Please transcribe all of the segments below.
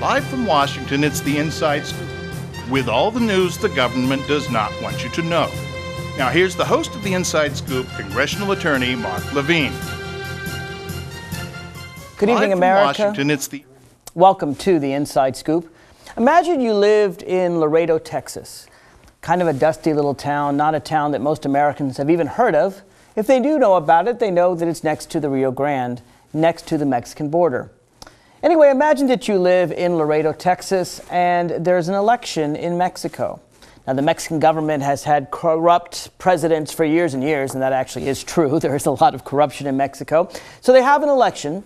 Live from Washington, it's the Inside Scoop, with all the news the government does not want you to know. Now here's the host of the Inside Scoop, Congressional Attorney Mark Levine. Good evening, America. Washington, it's the Welcome to the Inside Scoop. Imagine you lived in Laredo, Texas. Kind of a dusty little town, not a town that most Americans have even heard of. If they do know about it, they know that it's next to the Rio Grande, next to the Mexican border. Anyway, imagine that you live in Laredo, Texas, and there's an election in Mexico. Now, the Mexican government has had corrupt presidents for years and years, and that actually is true. There is a lot of corruption in Mexico. So they have an election,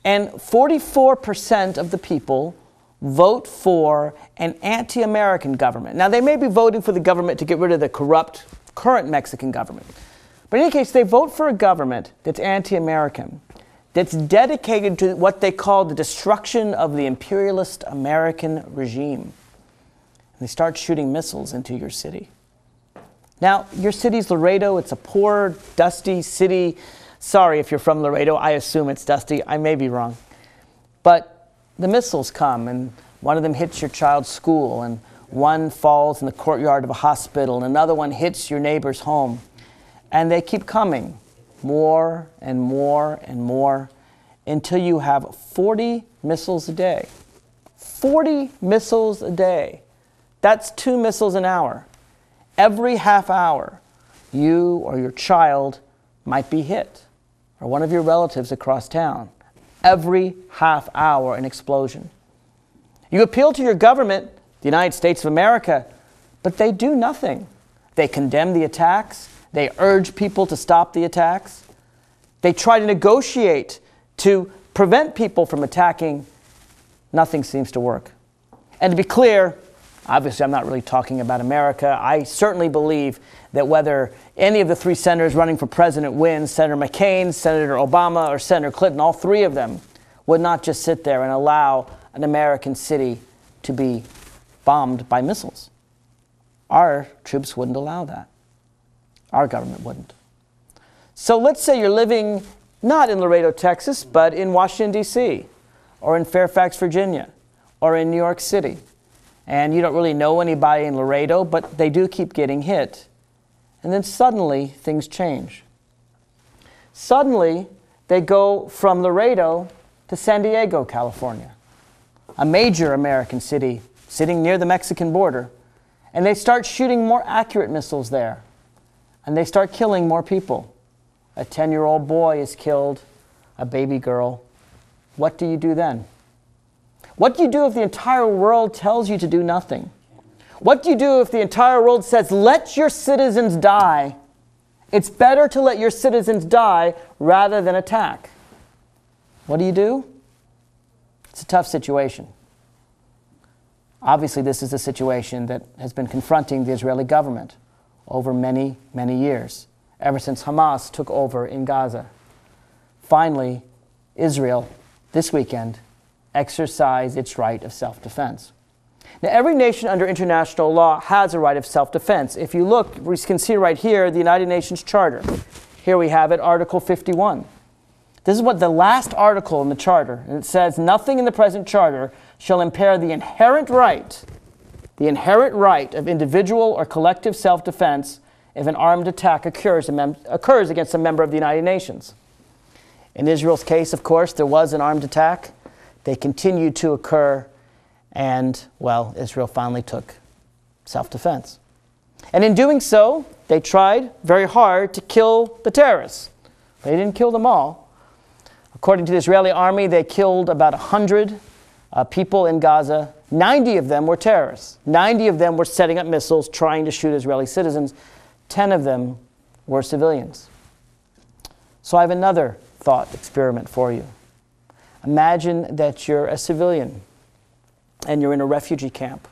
and 44% of the people vote for an anti-American government. Now, they may be voting for the government to get rid of the corrupt current Mexican government. But in any case, they vote for a government that's anti-American, that's dedicated to what they call the destruction of the imperialist American regime. And they start shooting missiles into your city. Now, your city's Laredo. It's a poor, dusty city. Sorry if you're from Laredo. I assume it's dusty. I may be wrong. But the missiles come, and one of them hits your child's school, and one falls in the courtyard of a hospital, and another one hits your neighbor's home. And they keep coming. More and more and more, until you have 40 missiles a day. 40 missiles a day. That's 2 missiles an hour. Every half hour, you or your child might be hit, or one of your relatives across town. Every half hour, an explosion. You appeal to your government, the United States of America, but they do nothing. They condemn the attacks. They urge people to stop the attacks. They try to negotiate to prevent people from attacking. Nothing seems to work. And to be clear, obviously I'm not really talking about America. I certainly believe that whether any of the 3 senators running for president wins, Senator McCain, Senator Obama, or Senator Clinton, all 3 of them would not just sit there and allow an American city to be bombed by missiles. Our troops wouldn't allow that. Our government wouldn't. So let's say you're living not in Laredo, Texas, but in Washington, D.C., or in Fairfax, Virginia, or in New York City. And you don't really know anybody in Laredo, but they do keep getting hit. And then suddenly, things change. Suddenly, they go from Laredo to San Diego, California, a major American city sitting near the Mexican border, and they start shooting more accurate missiles there. And they start killing more people. A 10-year-old boy is killed, a baby girl. What do you do then? What do you do if the entire world tells you to do nothing? What do you do if the entire world says, let your citizens die? It's better to let your citizens die rather than attack. What do? It's a tough situation. Obviously, this is a situation that has been confronting the Israeli government over many, many years, ever since Hamas took over in Gaza. Finally, Israel, this weekend, exercised its right of self-defense. Now, every nation under international law has a right of self-defense. If you look, we can see right here the United Nations Charter. Here we have it, Article 51. This is what the last article in the Charter, and it says, nothing in the present Charter shall impair the inherent right of individual or collective self-defense if an armed attack occurs against a member of the United Nations. In Israel's case, of course, there was an armed attack. They continued to occur, and, well, Israel finally took self-defense. And in doing so, they tried very hard to kill the terrorists. They didn't kill them all. According to the Israeli army, they killed about 100 people in Gaza. 90 of them were terrorists. 90 of them were setting up missiles, trying to shoot Israeli citizens. 10 of them were civilians. So I have another thought experiment for you. Imagine that you're a civilian and you're in a refugee camp.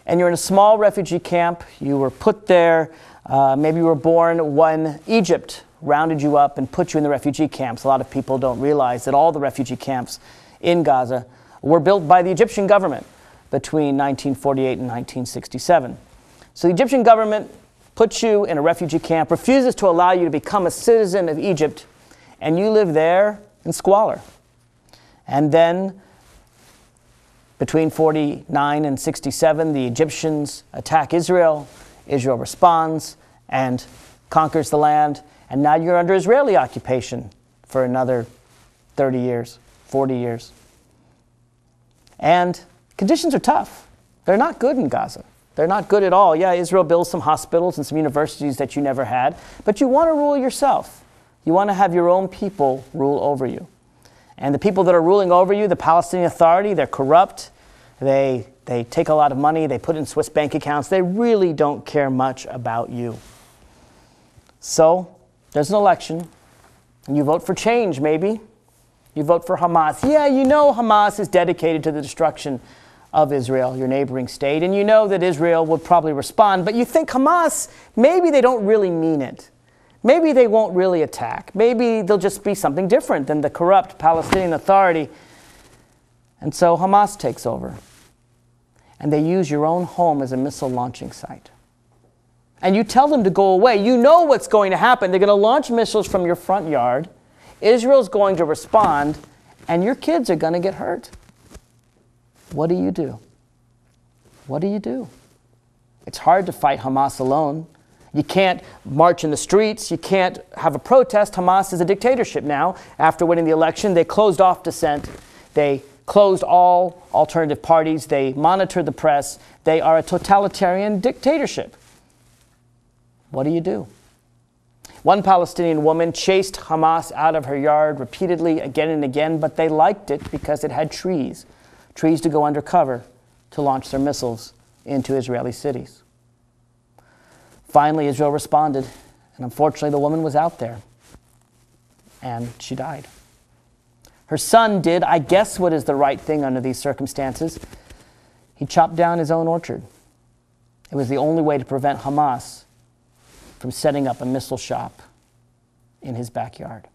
And you're in a small refugee camp. You were put there. Maybe you were born when Egypt rounded you up and put you in the refugee camps. A lot of people don't realize that all the refugee camps in Gaza were built by the Egyptian government between 1948 and 1967. So the Egyptian government puts you in a refugee camp, refuses to allow you to become a citizen of Egypt, and you live there in squalor. And then Between 49 and 67, the Egyptians attack Israel. Israel responds and conquers the land. And now you're under Israeli occupation for another 30 years, 40 years. And conditions are tough. They're not good in Gaza. They're not good at all. Yeah, Israel builds some hospitals and some universities that you never had, but you want to rule yourself. You want to have your own people rule over you. And the people that are ruling over you, the Palestinian Authority, they're corrupt. They take a lot of money. They put it in Swiss bank accounts. They really don't care much about you. So there's an election, and you vote for change, maybe. You vote for Hamas. Yeah, you know Hamas is dedicated to the destruction of Israel, your neighboring state, and you know that Israel would probably respond, but you think Hamas, maybe they don't really mean it. Maybe they won't really attack. Maybe they'll just be something different than the corrupt Palestinian Authority. And so Hamas takes over, and they use your own home as a missile launching site. And you tell them to go away. You know what's going to happen. They're going to launch missiles from your front yard. Israel's going to respond, and your kids are going to get hurt. What do you do? What do you do? It's hard to fight Hamas alone. You can't march in the streets. You can't have a protest. Hamas is a dictatorship now. After winning the election, they closed off dissent. They closed all alternative parties. They monitor the press. They are a totalitarian dictatorship. What do you do? One Palestinian woman chased Hamas out of her yard repeatedly again and again, but they liked it because it had trees to go undercover to launch their missiles into Israeli cities. Finally, Israel responded, and unfortunately the woman was out there, and she died. Her son did, I guess, what is the right thing under these circumstances. He chopped down his own orchard. It was the only way to prevent Hamas from setting up a missile shop in his backyard.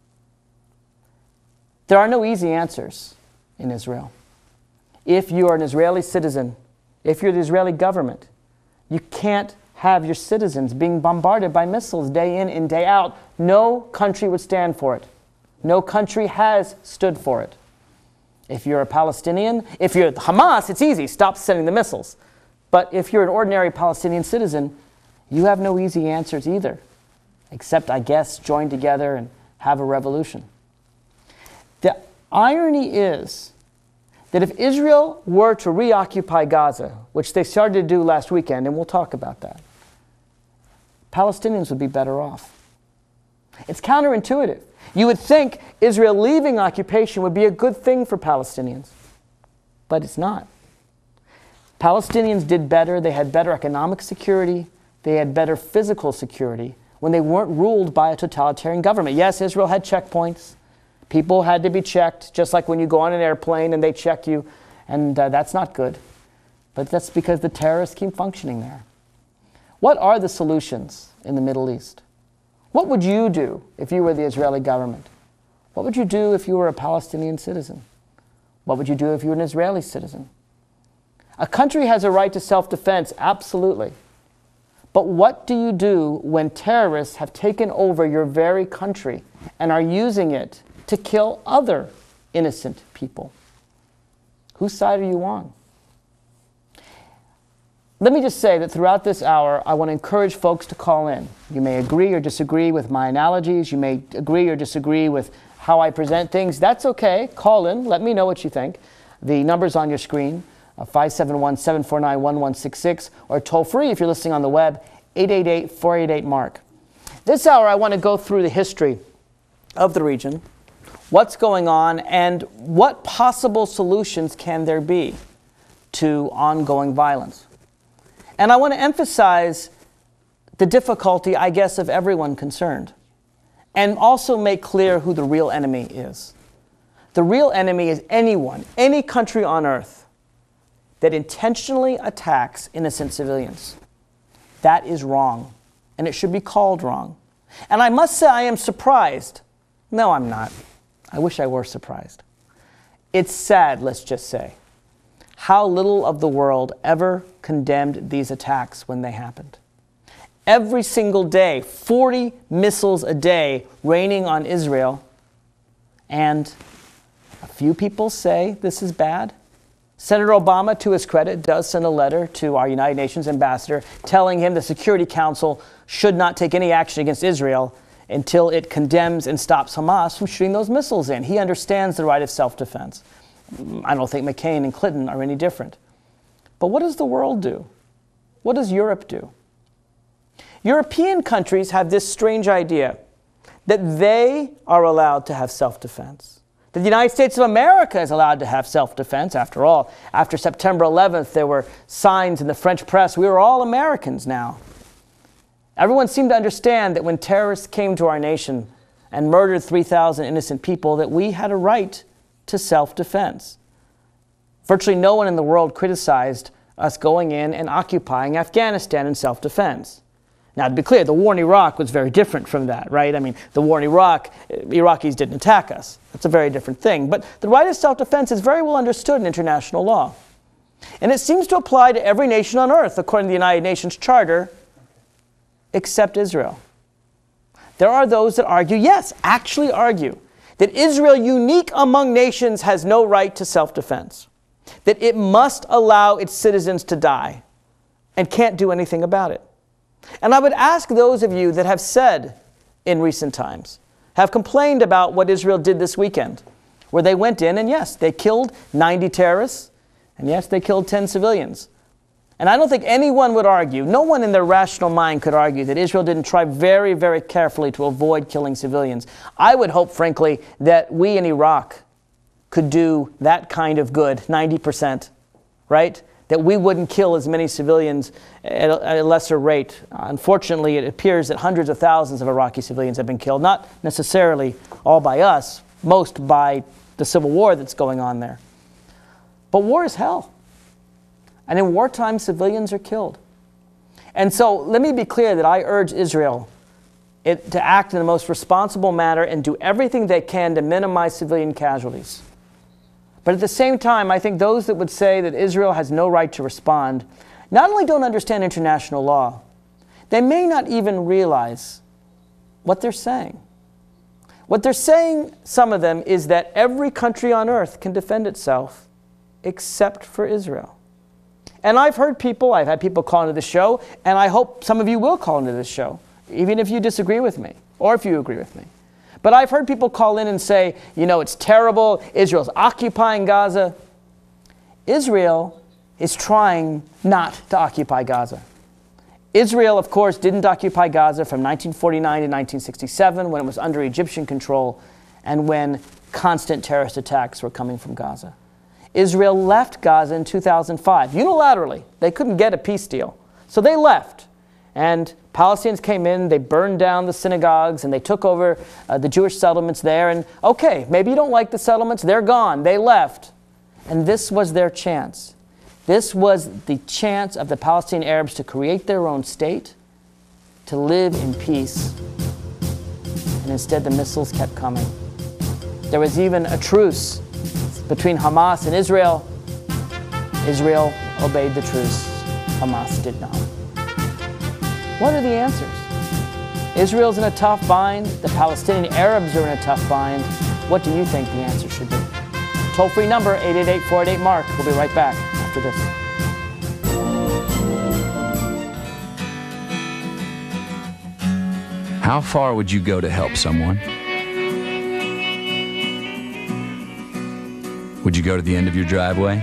There are no easy answers in Israel. If you are an Israeli citizen, if you're the Israeli government, you can't have your citizens being bombarded by missiles day in and day out. No country would stand for it. No country has stood for it. If you're a Palestinian, if you're Hamas, it's easy, stop sending the missiles. But if you're an ordinary Palestinian citizen, you have no easy answers either, except, I guess, join together and have a revolution. The irony is that if Israel were to reoccupy Gaza, which they started to do last weekend, and we'll talk about that, Palestinians would be better off. It's counterintuitive. You would think Israel leaving occupation would be a good thing for Palestinians, but it's not. Palestinians did better. They had better economic security. They had better physical security when they weren't ruled by a totalitarian government. Yes, Israel had checkpoints. People had to be checked, just like when you go on an airplane and they check you, and that's not good. But that's because the terrorists keep functioning there. What are the solutions in the Middle East? What would you do if you were the Israeli government? What would you do if you were a Palestinian citizen? What would you do if you were an Israeli citizen? A country has a right to self-defense, absolutely. But what do you do when terrorists have taken over your very country and are using it to kill other innocent people? Whose side are you on? Let me just say that throughout this hour, I want to encourage folks to call in. You may agree or disagree with my analogies. You may agree or disagree with how I present things. That's okay. Call in. Let me know what you think. The number's on your screen, 571-749-1166, or toll free if you're listening on the web, 888-488-MARK. This hour, I want to go through the history of the region, what's going on, and what possible solutions can there be to ongoing violence. And I want to emphasize the difficulty, I guess, of everyone concerned, and also make clear who the real enemy is. The real enemy is anyone, any country on earth that intentionally attacks innocent civilians. That is wrong, and it should be called wrong. And I must say I am surprised. No, I'm not. I wish I were surprised. It's sad, let's just say, how little of the world ever condemned these attacks when they happened. Every single day, 40 missiles a day raining on Israel, and a few people say this is bad, Senator Obama, to his credit, does send a letter to our United Nations ambassador telling him the Security Council should not take any action against Israel until it condemns and stops Hamas from shooting those missiles in. He understands the right of self-defense. I don't think McCain and Clinton are any different. But what does the world do? What does Europe do? European countries have this strange idea that they are allowed to have self-defense. That the United States of America is allowed to have self-defense. After all, after September 11th, there were signs in the French press, we were all Americans now. Everyone seemed to understand that when terrorists came to our nation and murdered 3,000 innocent people, that we had a right to self-defense. Virtually no one in the world criticized us going in and occupying Afghanistan in self-defense. Now, to be clear, the war in Iraq was very different from that, right? I mean, the war in Iraq, Iraqis didn't attack us. That's a very different thing. But the right of self-defense is very well understood in international law. And it seems to apply to every nation on earth, according to the United Nations Charter, except Israel. There are those that argue, yes, actually argue, that Israel, unique among nations, has no right to self-defense, that it must allow its citizens to die and can't do anything about it. And I would ask those of you that have said in recent times, have complained about what Israel did this weekend, where they went in and yes, they killed 90 terrorists, and yes, they killed 10 civilians. And I don't think anyone would argue, no one in their rational mind could argue that Israel didn't try very, very carefully to avoid killing civilians. I would hope, frankly, that we in Iraq could do that kind of good, 90%, right? That we wouldn't kill as many civilians at a lesser rate. Unfortunately, it appears that hundreds of thousands of Iraqi civilians have been killed, not necessarily all by us, most by the civil war that's going on there. But war is hell. And in wartime, civilians are killed. And so let me be clear that I urge Israel to act in the most responsible manner and do everything they can to minimize civilian casualties. But at the same time, I think those that would say that Israel has no right to respond not only don't understand international law, they may not even realize what they're saying. What they're saying, some of them, is that every country on earth can defend itself except for Israel. And I've had people call into the show, and I hope some of you will call into this show, even if you disagree with me, or if you agree with me. But I've heard people call in and say, you know, it's terrible, Israel's occupying Gaza. Israel is trying not to occupy Gaza. Israel, of course, didn't occupy Gaza from 1949 to 1967, when it was under Egyptian control, and when constant terrorist attacks were coming from Gaza. Israel left Gaza in 2005, unilaterally. They couldn't get a peace deal. So they left. And Palestinians came in, they burned down the synagogues, and they took over the Jewish settlements there. And okay, maybe you don't like the settlements, they're gone, they left. And this was their chance. This was the chance of the Palestinian Arabs to create their own state, to live in peace. And instead the missiles kept coming. There was even a truce between Hamas and Israel. Israel obeyed the truce. Hamas did not. What are the answers? Israel's in a tough bind. The Palestinian Arabs are in a tough bind. What do you think the answer should be? Toll-free number, 888-488-MARK. We'll be right back after this. How far would you go to help someone? Would you go to the end of your driveway?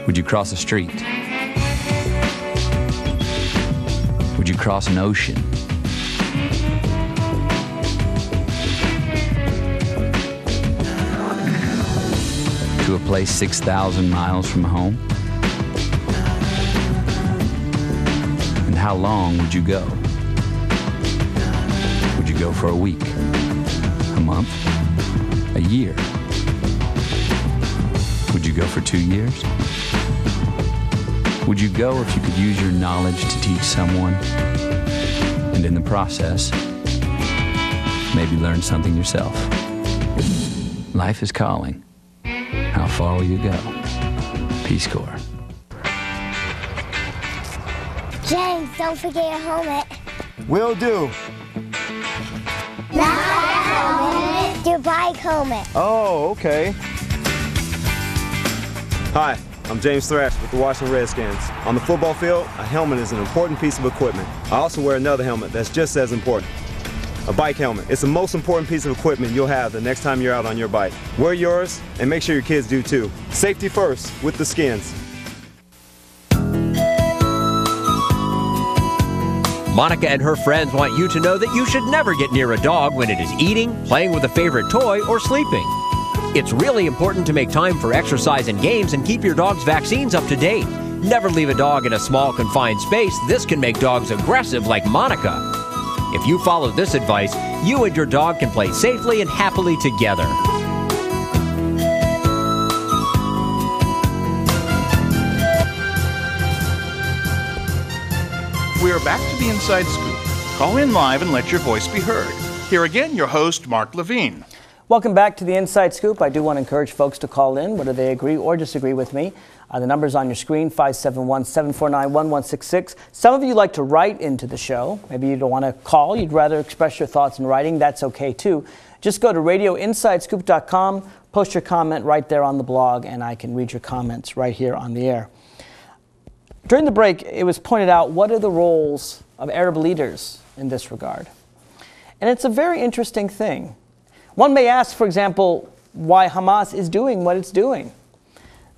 Would you cross a street? Would you cross an ocean? To a place 6,000 miles from home? And how long would you go? Would you go for a week? A month? A year? Would you go for 2 years? Would you go if you could use your knowledge to teach someone, and in the process, maybe learn something yourself? Life is calling. How far will you go? Peace Corps. James, don't forget your helmet. Will do. Not a helmet. Your bike helmet. Oh, okay. Hi, I'm James Thrash with the Washington Redskins. On the football field, a helmet is an important piece of equipment. I also wear another helmet that's just as important. A bike helmet. It's the most important piece of equipment you'll have the next time you're out on your bike. Wear yours and make sure your kids do too. Safety first with the Skins. Monica and her friends want you to know that you should never get near a dog when it is eating, playing with a favorite toy, or sleeping. It's really important to make time for exercise and games and keep your dog's vaccines up to date. Never leave a dog in a small, confined space. This can make dogs aggressive like Monica. If you follow this advice, you and your dog can play safely and happily together. We're back to the Inside Scoop. Call in live and let your voice be heard. Here again, your host, Mark Levine. Welcome back to the Inside Scoop. I do want to encourage folks to call in, whether they agree or disagree with me. The number's on your screen, 571-749-1166. Some of you like to write into the show. Maybe you don't want to call. You'd rather express your thoughts in writing. That's okay, too. Just go to radioinsidescoop.com, post your comment right there on the blog, and I can read your comments right here on the air. During the break, it was pointed out, what are the roles of Arab leaders in this regard? And it's a very interesting thing. One may ask, for example, why Hamas is doing what it's doing.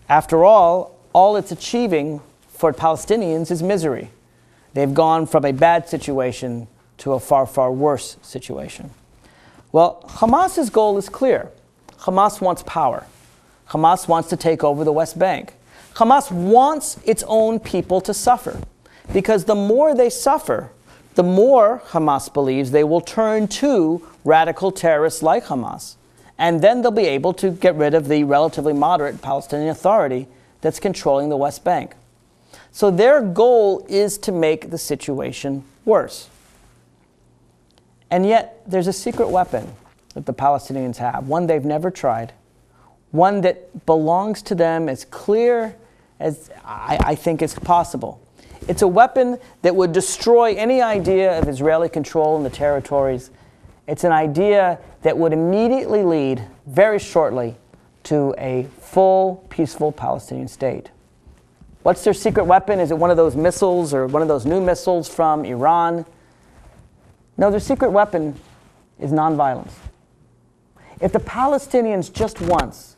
After all it's achieving for Palestinians is misery. They've gone from a bad situation to a far, far worse situation. Well, Hamas's goal is clear. Hamas wants power. Hamas wants to take over the West Bank. Hamas wants its own people to suffer, because the more they suffer, the more Hamas believes they will turn to radical terrorists like Hamas. And then they'll be able to get rid of the relatively moderate Palestinian Authority that's controlling the West Bank. So their goal is to make the situation worse. And yet, there's a secret weapon that the Palestinians have, one they've never tried, one that belongs to them as clear as I think is possible. It's a weapon that would destroy any idea of Israeli control in the territories. It's an idea that would immediately lead, very shortly, to a full, peaceful Palestinian state. What's their secret weapon? Is it one of those missiles or one of those new missiles from Iran? No, their secret weapon is nonviolence. If the Palestinians just once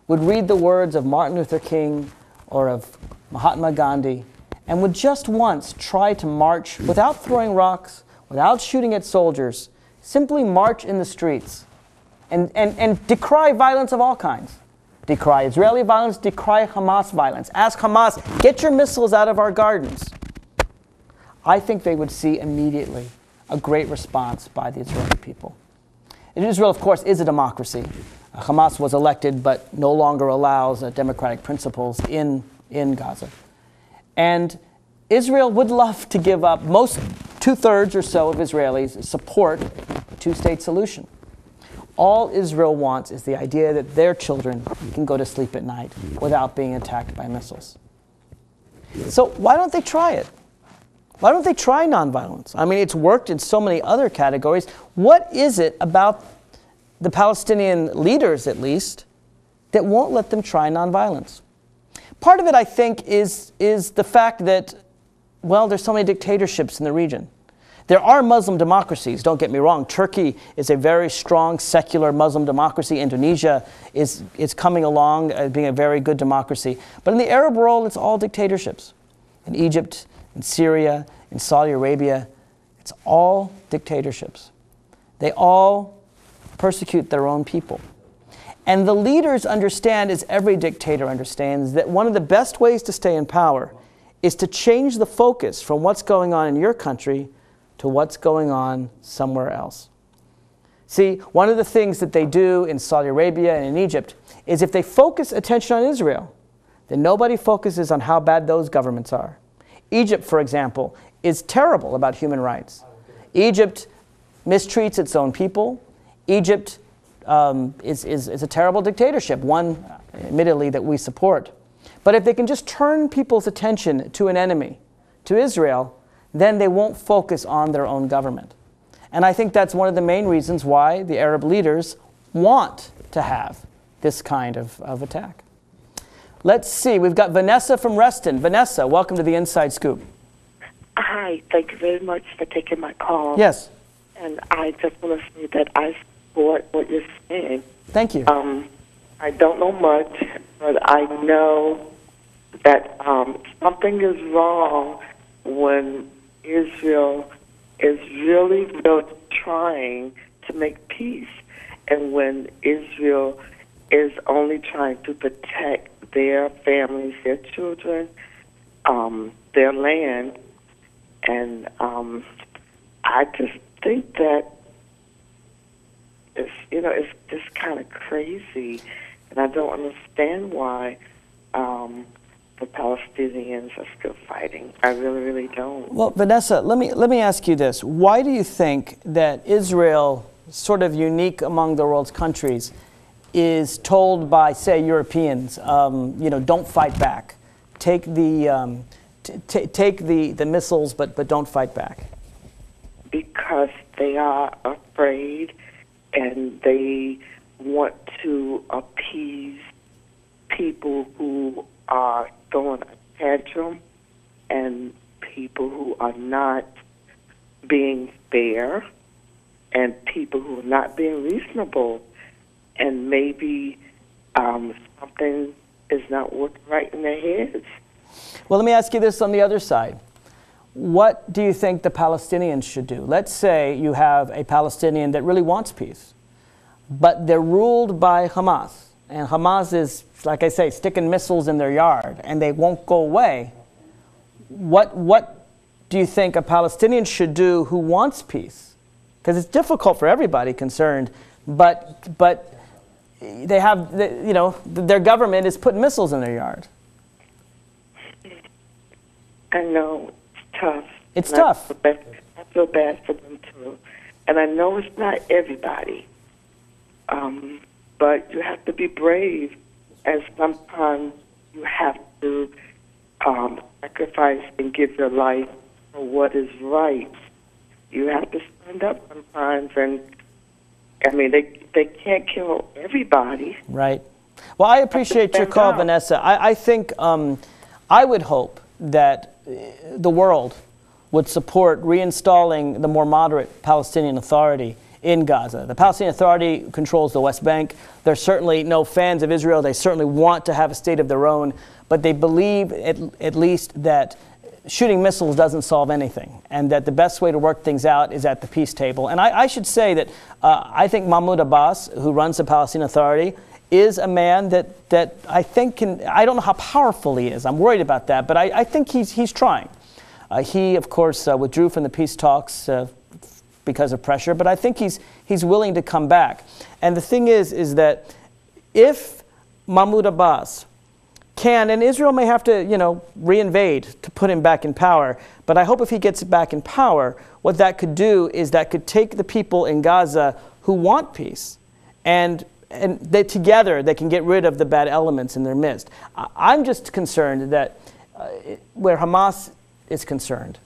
would read the words of Martin Luther King or of Mahatma Gandhi, and would just once try to march without throwing rocks, without shooting at soldiers, simply march in the streets and decry violence of all kinds. Decry Israeli violence, decry Hamas violence. Ask Hamas, get your missiles out of our gardens. I think they would see immediately a great response by the Israeli people. And Israel, of course, is a democracy. Hamas was elected but no longer allows democratic principles in Gaza. And Israel would love to give up, most 2/3 or so of Israelis support a two-state solution. All Israel wants is the idea that their children can go to sleep at night without being attacked by missiles. So why don't they try it? Why don't they try nonviolence? I mean, it's worked in so many other categories. What is it about the Palestinian leaders, at least, that won't let them try nonviolence? Part of it, I think, is the fact that, well, there's so many dictatorships in the region. There are Muslim democracies, don't get me wrong. Turkey is a very strong secular Muslim democracy. Indonesia is coming along being a very good democracy. But in the Arab world, it's all dictatorships. In Egypt, in Syria, in Saudi Arabia, it's all dictatorships. They all persecute their own people. And the leaders understand, as every dictator understands, that one of the best ways to stay in power is to change the focus from what's going on in your country to what's going on somewhere else. See, one of the things that they do in Saudi Arabia and in Egypt is if they focus attention on Israel, then nobody focuses on how bad those governments are. Egypt, for example, is terrible about human rights. Egypt mistreats its own people. Egypt is a terrible dictatorship, one, admittedly, that we support. But if they can just turn people's attention to an enemy, to Israel, then they won't focus on their own government. And I think that's one of the main reasons why the Arab leaders want to have this kind of attack. Let's see. We've got Vanessa from Reston. Vanessa, welcome to the Inside Scoop. Hi. Thank you very much for taking my call. Yes. And I just want to say that I support what you're saying. Thank you. I don't know much, but I know that something is wrong when Israel is really trying to make peace, and when Israel is only trying to protect their families, their children, their land. And I just think that it's just kind of crazy, and I don't understand why the Palestinians are still fighting. I really, really don't. Well, Vanessa, let me ask you this: why do you think that Israel, sort of unique among the world's countries, is told by, say, Europeans, don't fight back, take the missiles, but don't fight back? Because they are afraid, and they want to appease people who are throwing a tantrum and people who are not being fair and people who are not being reasonable. And maybe something is not working right in their heads. Well, let me ask you this on the other side. What do you think the Palestinians should do? Let's say you have a Palestinian that really wants peace, but they're ruled by Hamas. And Hamas is, like I say, sticking missiles in their yard, and they won't go away. What do you think a Palestinian should do who wants peace? Because it's difficult for everybody concerned, but they have, their government is putting missiles in their yard. I know it's tough. It's tough. I feel bad for them too, and I know it's not everybody. But you have to be brave, and sometimes you have to sacrifice and give your life for what is right. You have to stand up sometimes, and I mean, they can't kill everybody. Right. Well, I appreciate your call, Vanessa. I think I would hope that the world would support reinstalling the more moderate Palestinian Authority in Gaza. The Palestinian Authority controls the West Bank. They're certainly no fans of Israel. They certainly want to have a state of their own, but they believe at least that shooting missiles doesn't solve anything, and that the best way to work things out is at the peace table. And I should say that I think Mahmoud Abbas, who runs the Palestinian Authority, is a man that I think can, I don't know how powerful he is. I'm worried about that, but I think he's trying. He, of course, withdrew from the peace talks because of pressure, but I think he's willing to come back. And the thing is that if Mahmoud Abbas can, and Israel may have to, reinvade to put him back in power, but I hope if he gets back in power, what that could do is that could take the people in Gaza who want peace, and together they can get rid of the bad elements in their midst. I'm just concerned that where Hamas is concerned,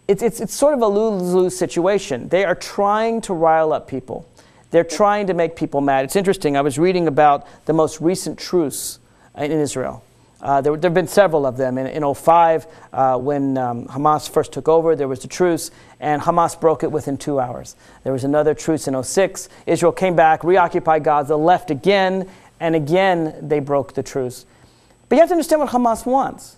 it's sort of a lose-lose situation. They are trying to rile up people. They're trying to make people mad. It's interesting. I was reading about the most recent truce in Israel. There have been several of them. In 2005, when Hamas first took over, there was a truce, and Hamas broke it within 2 hours. There was another truce in 2006. Israel came back, reoccupied Gaza, left again, and again they broke the truce. But you have to understand what Hamas wants.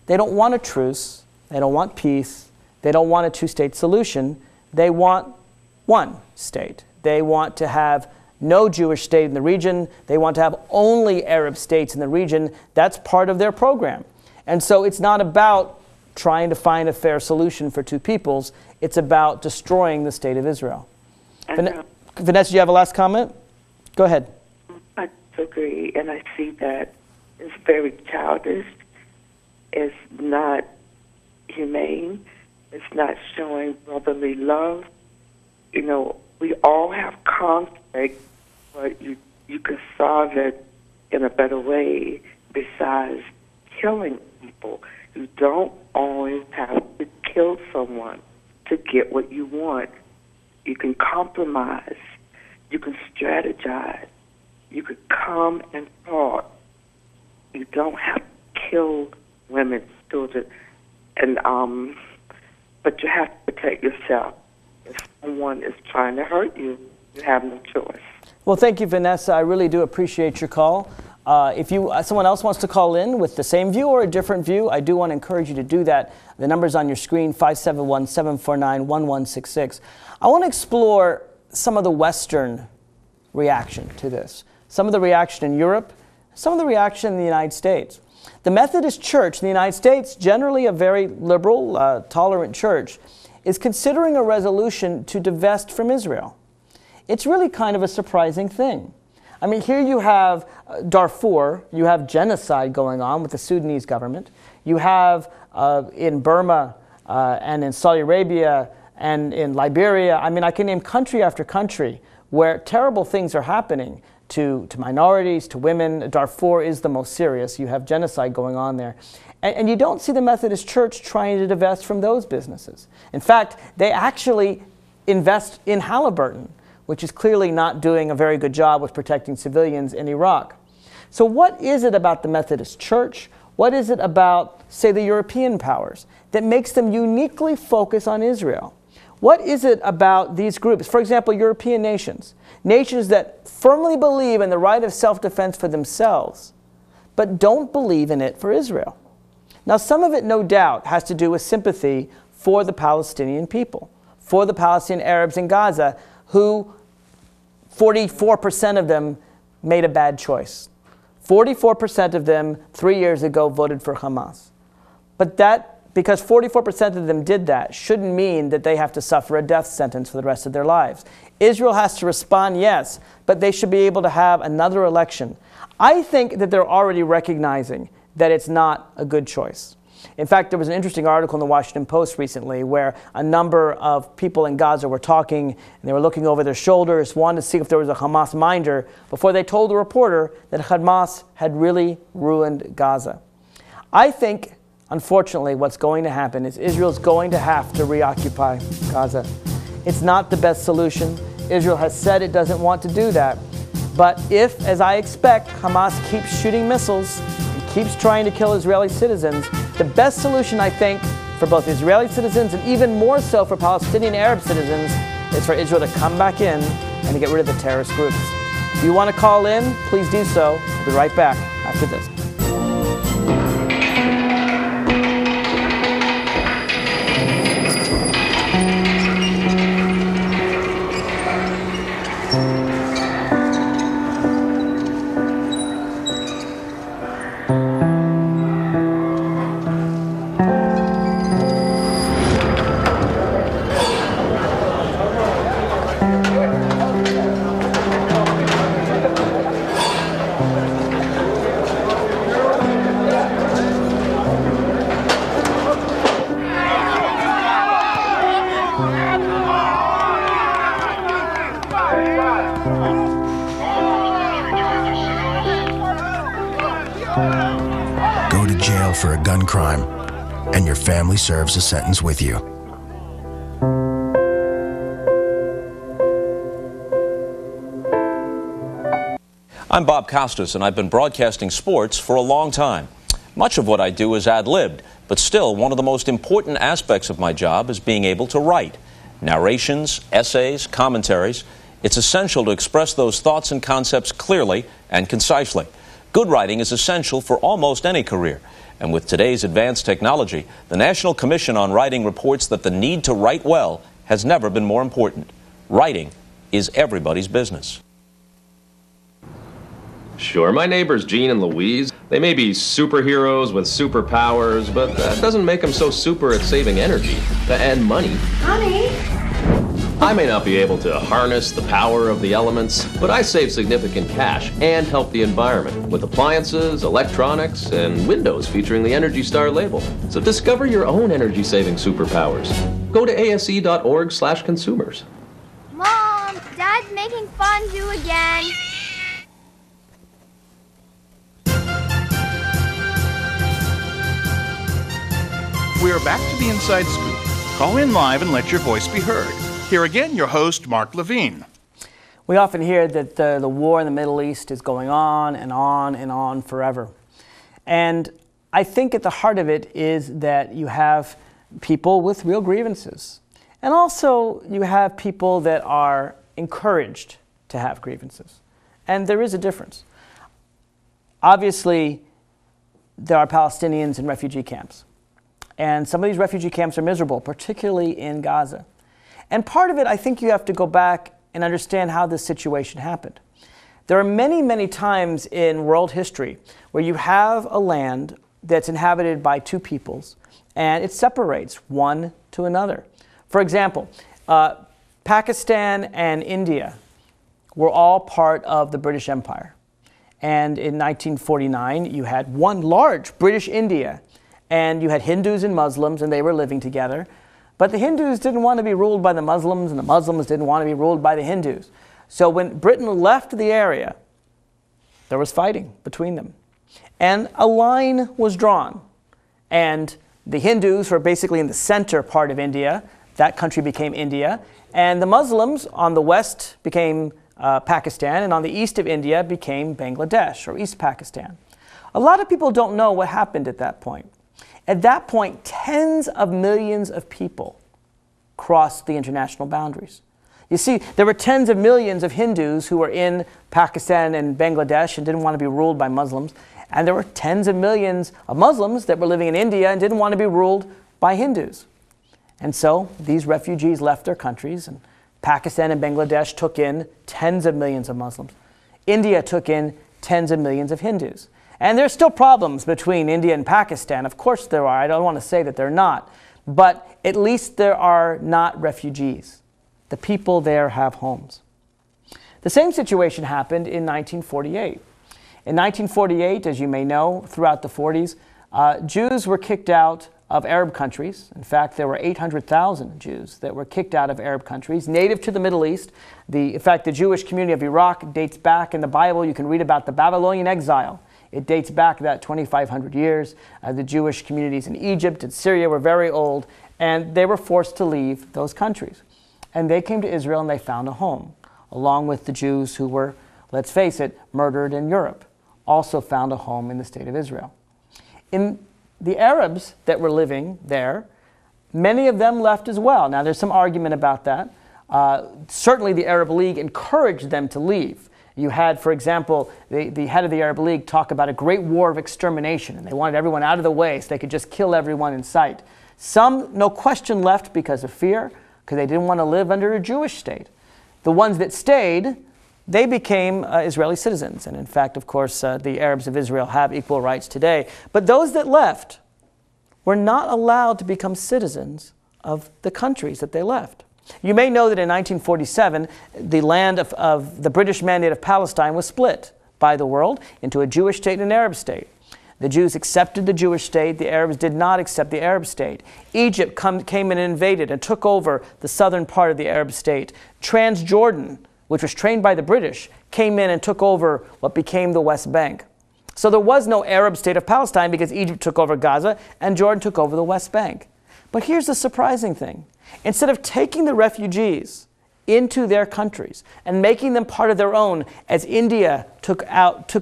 They don't want a truce. They don't want peace. They don't want a two-state solution. They want one state. They want to have no Jewish state in the region. They want to have only Arab states in the region. That's part of their program. And so it's not about trying to find a fair solution for two peoples. It's about destroying the state of Israel. Vanessa, do you have a last comment? Go ahead. I agree, and I see that it's very childish. It's not humane. It's not showing brotherly love. We all have conflict, but you can solve it in a better way besides killing people. You don't always have to kill someone to get what you want. You can compromise. You can strategize. You could come and talk. You don't have to kill women, children, and but you have to protect yourself. If someone is trying to hurt you, you have no choice. Well, thank you, Vanessa. I really do appreciate your call. If someone else wants to call in with the same view or a different view, I do want to encourage you to do that. The number's on your screen, 571-749-1166. I want to explore some of the Western reaction to this, some of the reaction in Europe, some of the reaction in the United States. The Methodist Church in the United States, generally a very liberal, tolerant church, is considering a resolution to divest from Israel. It's really kind of a surprising thing. I mean, here you have Darfur, you have genocide going on with the Sudanese government. You have in Burma and in Saudi Arabia and in Liberia, I mean, I can name country after country where terrible things are happening to minorities, to women. Darfur is the most serious. You have genocide going on there. And you don't see the Methodist Church trying to divest from those businesses. In fact, they actually invest in Halliburton, which is clearly not doing a very good job with protecting civilians in Iraq. So what is it about the Methodist Church? What is it about, say, the European powers that makes them uniquely focus on Israel? What is it about these groups? For example, European nations, nations that firmly believe in the right of self-defense for themselves, but don't believe in it for Israel. Now, some of it, no doubt, has to do with sympathy for the Palestinian people, for the Palestinian Arabs in Gaza, who 44% of them made a bad choice. 44% of them 3 years ago voted for Hamas. But that, because 44% of them did that, shouldn't mean that they have to suffer a death sentence for the rest of their lives. Israel has to respond, yes, but they should be able to have another election. I think that they're already recognizing that it's not a good choice. In fact, there was an interesting article in the Washington Post recently where a number of people in Gaza were talking, and they were looking over their shoulders, wanted to see if there was a Hamas minder, before they told the reporter that Hamas had really ruined Gaza. I think, unfortunately, what's going to happen is Israel's going to have to reoccupy Gaza. It's not the best solution. Israel has said it doesn't want to do that. But if, as I expect, Hamas keeps shooting missiles and keeps trying to kill Israeli citizens, the best solution, I think, for both Israeli citizens and even more so for Palestinian Arab citizens is for Israel to come back in and to get rid of the terrorist groups. If you want to call in, please do so. We'll be right back after this. Go to jail for a gun crime, and your family serves a sentence with you. I'm Bob Costas, and I've been broadcasting sports for a long time. Much of what I do is ad-libbed, but still one of the most important aspects of my job is being able to write. Narrations, essays, commentaries. It's essential to express those thoughts and concepts clearly and concisely. Good writing is essential for almost any career. And with today's advanced technology, the National Commission on Writing reports that the need to write well has never been more important. Writing is everybody's business. Sure, my neighbors Jean and Louise, they may be superheroes with superpowers, but that doesn't make them so super at saving energy and money. Honey? I may not be able to harness the power of the elements, but I save significant cash and help the environment with appliances, electronics, and windows featuring the Energy Star label. So discover your own energy-saving superpowers. Go to ase.org/consumers. Mom, Dad's making fondue again. We're back to the Inside Scoop. Call in live and let your voice be heard. Here again, your host, Mark Levine. We often hear that the war in the Middle East is going on and on and on forever. And I think at the heart of it is that you have people with real grievances. And also you have people that are encouraged to have grievances. And there is a difference. Obviously, there are Palestinians in refugee camps. And some of these refugee camps are miserable, particularly in Gaza. And part of it, I think you have to go back and understand how this situation happened. There are many, many times in world history where you have a land that's inhabited by two peoples, and it separates one to another. For example, Pakistan and India were all part of the British Empire. And in 1949, you had one large British India, and you had Hindus and Muslims, and they were living together. But the Hindus didn't want to be ruled by the Muslims, and the Muslims didn't want to be ruled by the Hindus. So when Britain left the area, there was fighting between them. And a line was drawn. And the Hindus were basically in the center part of India. That country became India. And the Muslims on the west became Pakistan, and on the east of India became Bangladesh, or East Pakistan. A lot of people don't know what happened at that point. At that point, tens of millions of people crossed the international boundaries. You see, there were tens of millions of Hindus who were in Pakistan and Bangladesh and didn't want to be ruled by Muslims. And there were tens of millions of Muslims that were living in India and didn't want to be ruled by Hindus. And so these refugees left their countries, and Pakistan and Bangladesh took in tens of millions of Muslims. India took in tens of millions of Hindus. And there's still problems between India and Pakistan. Of course there are. I don't want to say that they're not. But at least there are not refugees. The people there have homes. The same situation happened in 1948. In 1948, as you may know, throughout the 40s, Jews were kicked out of Arab countries. In fact, there were 800,000 Jews that were kicked out of Arab countries, native to the Middle East. In fact, the Jewish community of Iraq dates back in the Bible. You can read about the Babylonian exile. It dates back that 2,500 years. The Jewish communities in Egypt and Syria were very old, and they were forced to leave those countries. And they came to Israel and they found a home, along with the Jews who were, let's face it, murdered in Europe, also found a home in the state of Israel. In the Arabs that were living there, many of them left as well. Now, there's some argument about that. Certainly, the Arab League encouraged them to leave. You had, for example, the head of the Arab League talk about a great war of extermination, and they wanted everyone out of the way so they could just kill everyone in sight. Some, no question, left because of fear, because they didn't want to live under a Jewish state. The ones that stayed, they became Israeli citizens. And in fact, of course, the Arabs of Israel have equal rights today. But those that left were not allowed to become citizens of the countries that they left. You may know that in 1947, the land of the British Mandate of Palestine was split by the world into a Jewish state and an Arab state. The Jews accepted the Jewish state. The Arabs did not accept the Arab state. Egypt came and invaded and took over the southern part of the Arab state. Transjordan, which was trained by the British, came in and took over what became the West Bank. So there was no Arab state of Palestine because Egypt took over Gaza and Jordan took over the West Bank. But here's the surprising thing. Instead of taking the refugees into their countries and making them part of their own, as India took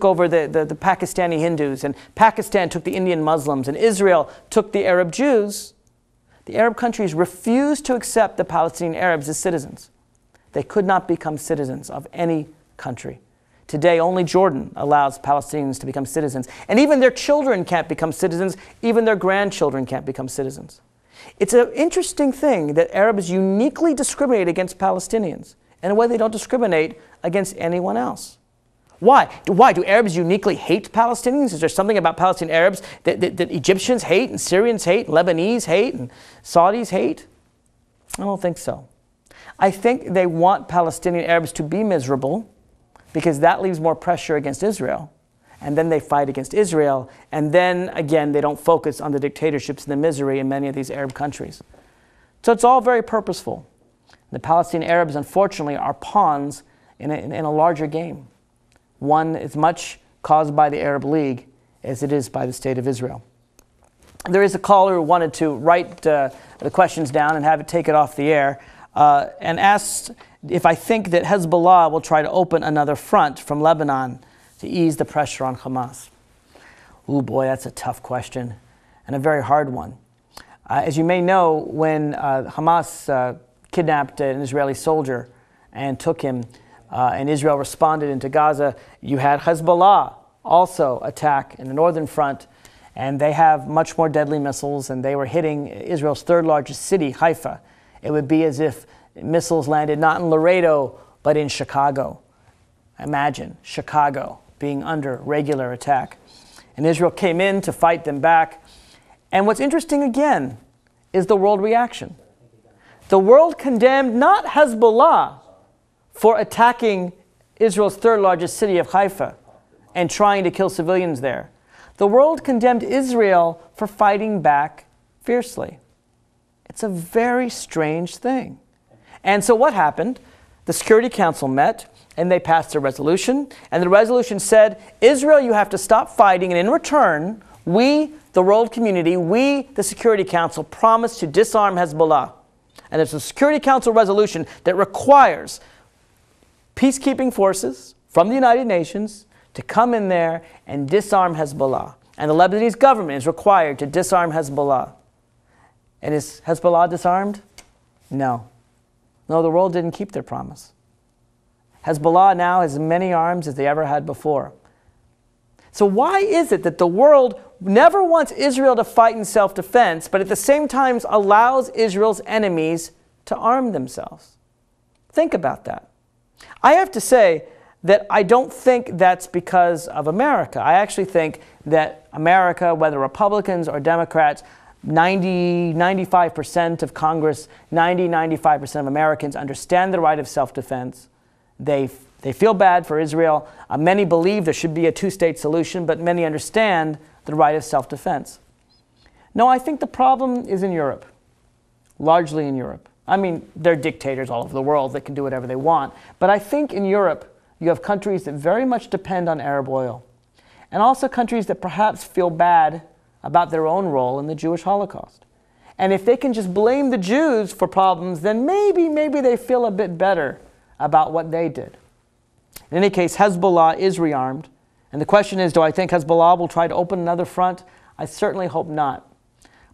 over the Pakistani Hindus, and Pakistan took the Indian Muslims, and Israel took the Arab Jews, the Arab countries refused to accept the Palestinian Arabs as citizens. They could not become citizens of any country. Today, only Jordan allows Palestinians to become citizens. And even their children can't become citizens. Even their grandchildren can't become citizens. It's an interesting thing that Arabs uniquely discriminate against Palestinians in a way they don't discriminate against anyone else. Why? Why? Do Arabs uniquely hate Palestinians? Is there something about Palestinian Arabs that Egyptians hate, and Syrians hate, and Lebanese hate, and Saudis hate? I don't think so. I think they want Palestinian Arabs to be miserable because that leaves more pressure against Israel. And then they fight against Israel. And then, again, they don't focus on the dictatorships and the misery in many of these Arab countries. So it's all very purposeful. The Palestinian Arabs, unfortunately, are pawns in a larger game. One as much caused by the Arab League as it is by the State of Israel. There is a caller who wanted to write the questions down and have it take it off the air, and asked if I think that Hezbollah will try to open another front from Lebanon to ease the pressure on Hamas. Ooh, boy, that's a tough question and a very hard one. As you may know, when Hamas kidnapped an Israeli soldier and took him, and Israel responded into Gaza, you had Hezbollah also attack in the northern front, and they have much more deadly missiles, and they were hitting Israel's third largest city, Haifa. It would be as if missiles landed not in Laredo, but in Chicago. Imagine Chicago being under regular attack. And Israel came in to fight them back. And what's interesting again is the world reaction. The world condemned not Hezbollah for attacking Israel's third largest city of Haifa and trying to kill civilians there. The world condemned Israel for fighting back fiercely. It's a very strange thing. And so what happened? The Security Council met and they passed a resolution. And the resolution said, Israel, you have to stop fighting. And in return, we, the world community, we, the Security Council, promise to disarm Hezbollah. And there's a Security Council resolution that requires peacekeeping forces from the United Nations to come in there and disarm Hezbollah. And the Lebanese government is required to disarm Hezbollah. And is Hezbollah disarmed? No. No, the world didn't keep their promise. Hezbollah now has as many arms as they ever had before. So why is it that the world never wants Israel to fight in self-defense, but at the same time allows Israel's enemies to arm themselves? Think about that. I have to say that I don't think that's because of America. I actually think that America, whether Republicans or Democrats, 95% of Congress, 95% of Americans understand the right of self-defense. They feel bad for Israel. Many believe there should be a two-state solution, but many understand the right of self-defense. No, I think the problem is in Europe, largely in Europe. I mean, there are dictators all over the world that can do whatever they want, but I think in Europe you have countries that very much depend on Arab oil, and also countries that perhaps feel bad about their own role in the Jewish Holocaust. And if they can just blame the Jews for problems, then maybe they feel a bit better about what they did. In any case, Hezbollah is rearmed. And the question is, do I think Hezbollah will try to open another front? I certainly hope not.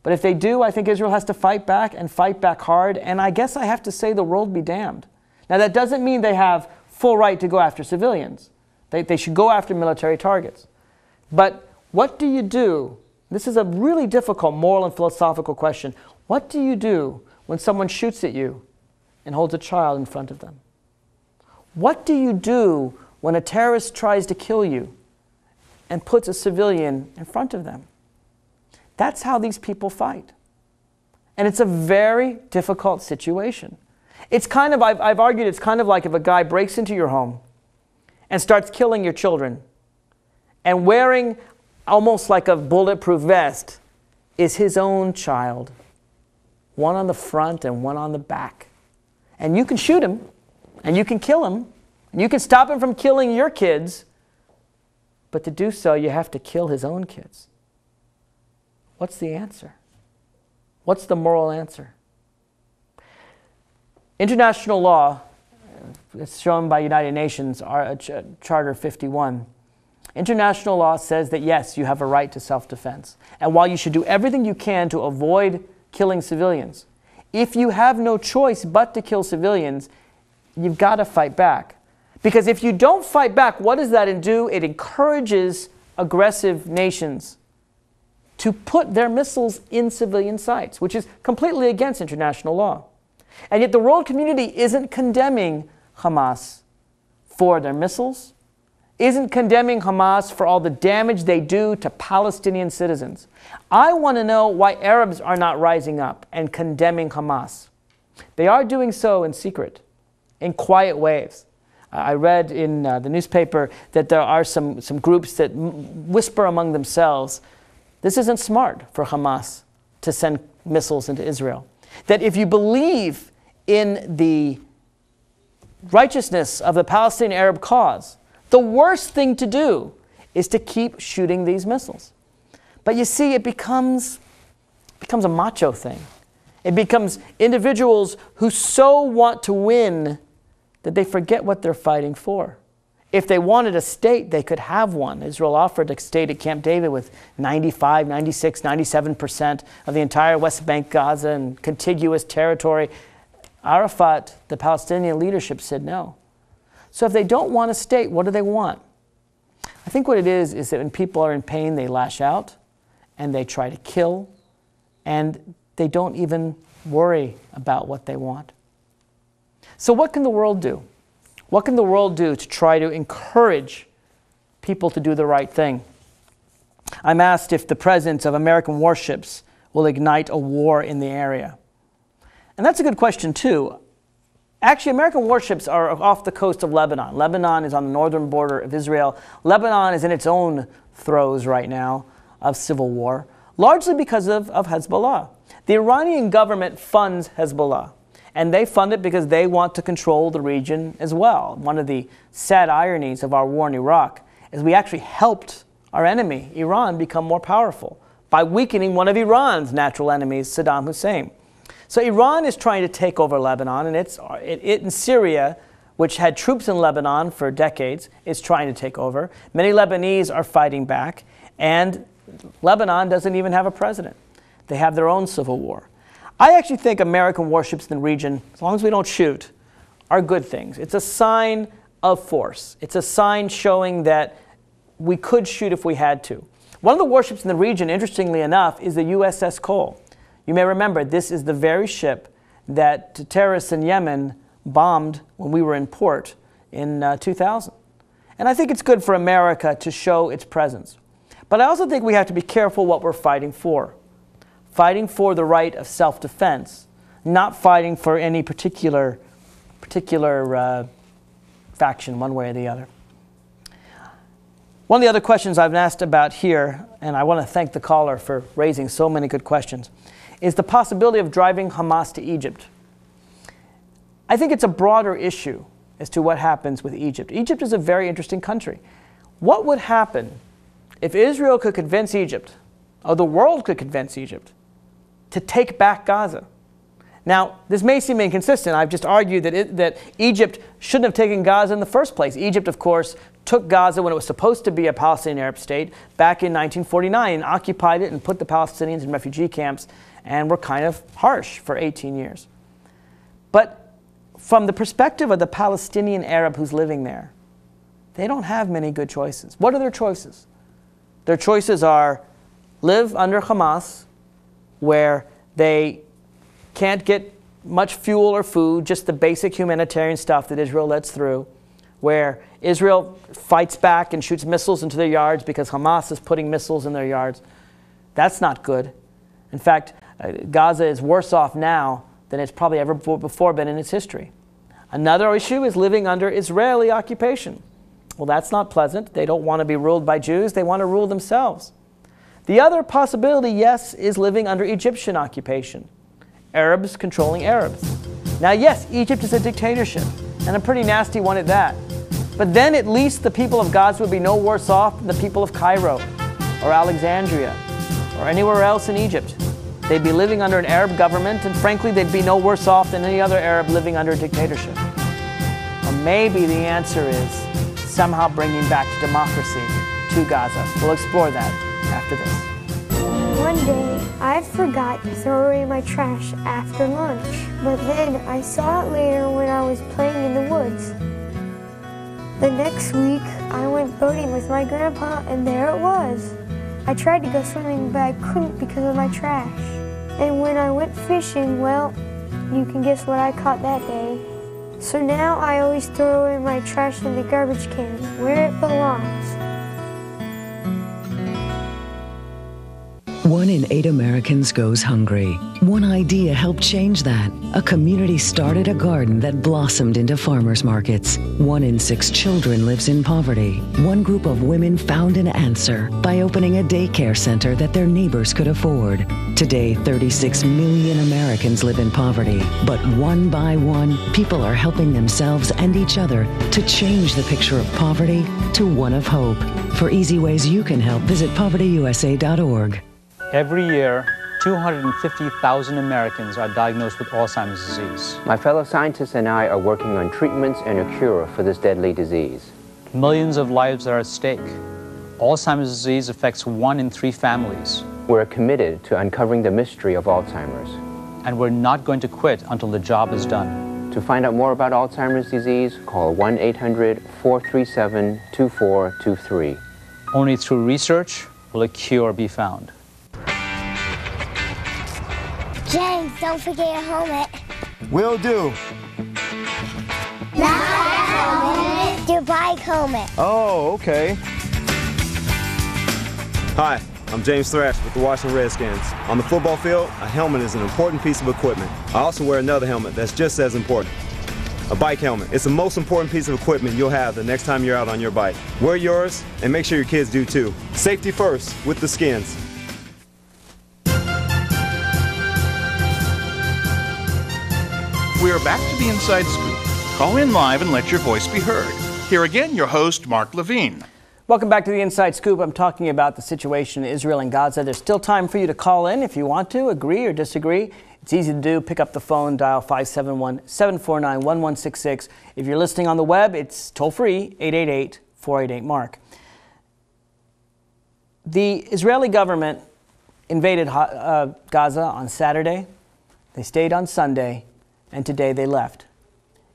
But if they do, I think Israel has to fight back and fight back hard. And I guess I have to say the world be damned. Now, that doesn't mean they have full right to go after civilians. They should go after military targets. But what do you do? This is a really difficult moral and philosophical question. What do you do when someone shoots at you and holds a child in front of them? What do you do when a terrorist tries to kill you and puts a civilian in front of them? That's how these people fight. And it's a very difficult situation. It's kind of, I've argued, it's kind of like if a guy breaks into your home and starts killing your children, and wearing almost like a bulletproof vest is his own child, one on the front and one on the back. And you can shoot him, and you can kill him, and you can stop him from killing your kids, but to do so, you have to kill his own kids. What's the answer? What's the moral answer? International law, it's shown by United Nations, Charter 51. International law says that yes, you have a right to self-defense. And while you should do everything you can to avoid killing civilians, if you have no choice but to kill civilians, you've got to fight back. Because if you don't fight back, what does that do? It encourages aggressive nations to put their missiles in civilian sites, which is completely against international law. And yet the world community isn't condemning Hamas for their missiles, isn't condemning Hamas for all the damage they do to Palestinian citizens. I want to know why Arabs are not rising up and condemning Hamas. They are doing so in secret, in quiet waves. I read in the newspaper that there are some groups that whisper among themselves, this isn't smart for Hamas to send missiles into Israel. That if you believe in the righteousness of the Palestinian Arab cause, the worst thing to do is to keep shooting these missiles. But you see, it becomes a macho thing. It becomes individuals who so want to win that they forget what they're fighting for. If they wanted a state, they could have one. Israel offered a state at Camp David with 95, 96, 97% of the entire West Bank, Gaza, and contiguous territory. Arafat, the Palestinian leadership, said no. So if they don't want a state, what do they want? I think what it is that when people are in pain, they lash out and they try to kill, and they don't even worry about what they want. So what can the world do? What can the world do to try to encourage people to do the right thing? I'm asked if the presence of American warships will ignite a war in the area. And that's a good question, too. Actually, American warships are off the coast of Lebanon. Lebanon is on the northern border of Israel. Lebanon is in its own throes right now of civil war, largely because of Hezbollah. The Iranian government funds Hezbollah, and they fund it because they want to control the region as well. One of the sad ironies of our war in Iraq is we actually helped our enemy, Iran, become more powerful by weakening one of Iran's natural enemies, Saddam Hussein. So Iran is trying to take over Lebanon, and it in Syria, which had troops in Lebanon for decades, is trying to take over. Many Lebanese are fighting back, and Lebanon doesn't even have a president. They have their own civil war. I actually think American warships in the region, as long as we don't shoot, are good things. It's a sign of force. It's a sign showing that we could shoot if we had to. One of the warships in the region, interestingly enough, is the USS Cole. You may remember this is the very ship that terrorists in Yemen bombed when we were in port in 2000. And I think it's good for America to show its presence. But I also think we have to be careful what we're fighting for. Fighting for the right of self-defense, not fighting for any particular faction one way or the other. One of the other questions I've been asked about here, and I want to thank the caller for raising so many good questions, is the possibility of driving Hamas to Egypt. I think it's a broader issue as to what happens with Egypt. Egypt is a very interesting country. What would happen if Israel could convince Egypt, or the world could convince Egypt, to take back Gaza? Now, this may seem inconsistent. I've just argued that Egypt shouldn't have taken Gaza in the first place. Egypt, of course, took Gaza when it was supposed to be a Palestinian Arab state back in 1949, and occupied it and put the Palestinians in refugee camps, and were kind of harsh for 18 years. But from the perspective of the Palestinian Arab who's living there, they don't have many good choices. What are their choices? Their choices are live under Hamas, where they can't get much fuel or food, just the basic humanitarian stuff that Israel lets through, where Israel fights back and shoots missiles into their yards because Hamas is putting missiles in their yards. That's not good. In fact, Gaza is worse off now than it's probably ever before been in its history. Another issue is living under Israeli occupation. Well, that's not pleasant. They don't want to be ruled by Jews. They want to rule themselves. The other possibility, yes, is living under Egyptian occupation. Arabs controlling Arabs. Now, yes, Egypt is a dictatorship, and a pretty nasty one at that. But then at least the people of Gaza would be no worse off than the people of Cairo or Alexandria or anywhere else in Egypt. They'd be living under an Arab government, and frankly, they'd be no worse off than any other Arab living under a dictatorship. Or maybe the answer is somehow bringing back democracy to Gaza. We'll explore that after this. One day, I forgot to throw away my trash after lunch, but then I saw it later when I was playing in the woods. The next week, I went boating with my grandpa, and there it was. I tried to go swimming, but I couldn't because of my trash. And when I went fishing, well, you can guess what I caught that day. So now I always throw away my trash in the garbage can, where it belongs. 1 in 8 Americans goes hungry. One idea helped change that. A community started a garden that blossomed into farmers markets. 1 in 6 children lives in poverty. One group of women found an answer by opening a daycare center that their neighbors could afford. Today, 36 million Americans live in poverty. But one by one, people are helping themselves and each other to change the picture of poverty to one of hope. For easy ways you can help, visit povertyusa.org. Every year, 250,000 Americans are diagnosed with Alzheimer's disease. My fellow scientists and I are working on treatments and a cure for this deadly disease. Millions of lives are at stake. Alzheimer's disease affects 1 in 3 families. We're committed to uncovering the mystery of Alzheimer's. And we're not going to quit until the job is done. To find out more about Alzheimer's disease, call 1-800-437-2423. Only through research will a cure be found. James, don't forget your helmet. Will do. Not a helmet. Your bike helmet. Oh, okay. Hi, I'm James Thrash with the Washington Redskins. On the football field, a helmet is an important piece of equipment. I also wear another helmet that's just as important. A bike helmet. It's the most important piece of equipment you'll have the next time you're out on your bike. Wear yours and make sure your kids do too. Safety first with the Skins. We're back to the Inside Scoop. Call in live and let your voice be heard. Here again, your host, Mark Levine. Welcome back to the Inside Scoop. I'm talking about the situation in Israel and Gaza. There's still time for you to call in if you want to, agree or disagree. It's easy to do. Pick up the phone, dial 571-749-1166. If you're listening on the web, it's toll-free, 888-488-MARK. The Israeli government invaded Gaza on Saturday. They stayed on Sunday, and today they left.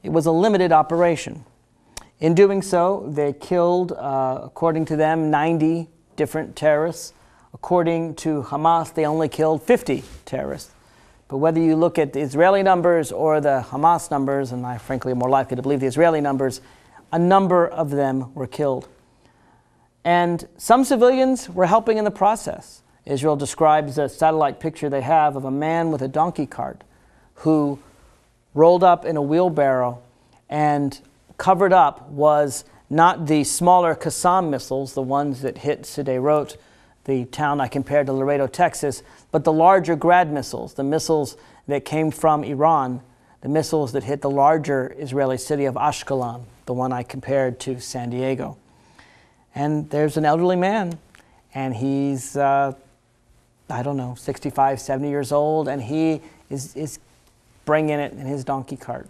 It was a limited operation. In doing so, they killed, according to them, 90 different terrorists. According to Hamas, they only killed 50 terrorists. But whether you look at the Israeli numbers or the Hamas numbers, and I frankly am more likely to believe the Israeli numbers, a number of them were killed. And some civilians were helping in the process. Israel describes a satellite picture they have of a man with a donkey cart who rolled up in a wheelbarrow, and covered up was not the smaller Qassam missiles, the ones that hit Sderot, the town I compared to Laredo, Texas, but the larger Grad missiles, the missiles that came from Iran, the missiles that hit the larger Israeli city of Ashkelon, the one I compared to San Diego. And there's an elderly man, and he's, 65, 70 years old, and he is bringing it in his donkey cart.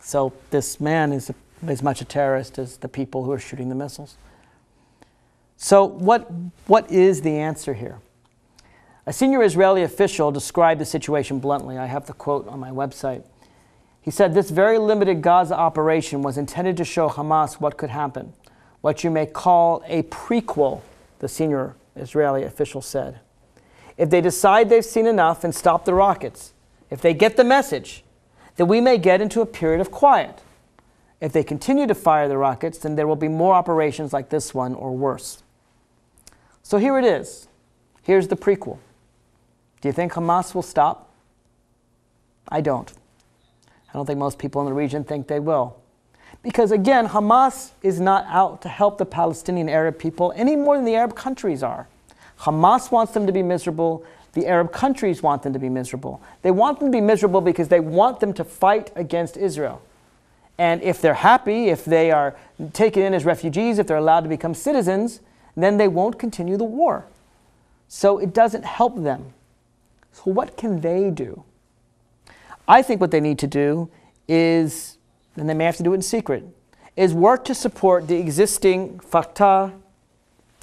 So this man is as much a terrorist as the people who are shooting the missiles. So what is the answer here? A senior Israeli official described the situation bluntly. I have the quote on my website. He said, "This very limited Gaza operation was intended to show Hamas what could happen, what you may call a prequel," the senior Israeli official said. "If they decide they've seen enough and stop the rockets, if they get the message, then we may get into a period of quiet. If they continue to fire the rockets, then there will be more operations like this one or worse." So here it is. Here's the prequel. Do you think Hamas will stop? I don't. I don't think most people in the region think they will. Because again, Hamas is not out to help the Palestinian Arab people any more than the Arab countries are. Hamas wants them to be miserable. The Arab countries want them to be miserable. They want them to be miserable because they want them to fight against Israel. And if they're happy, if they are taken in as refugees, if they're allowed to become citizens, then they won't continue the war. So it doesn't help them. So what can they do? I think what they need to do is, and they may have to do it in secret, is work to support the existing Fatah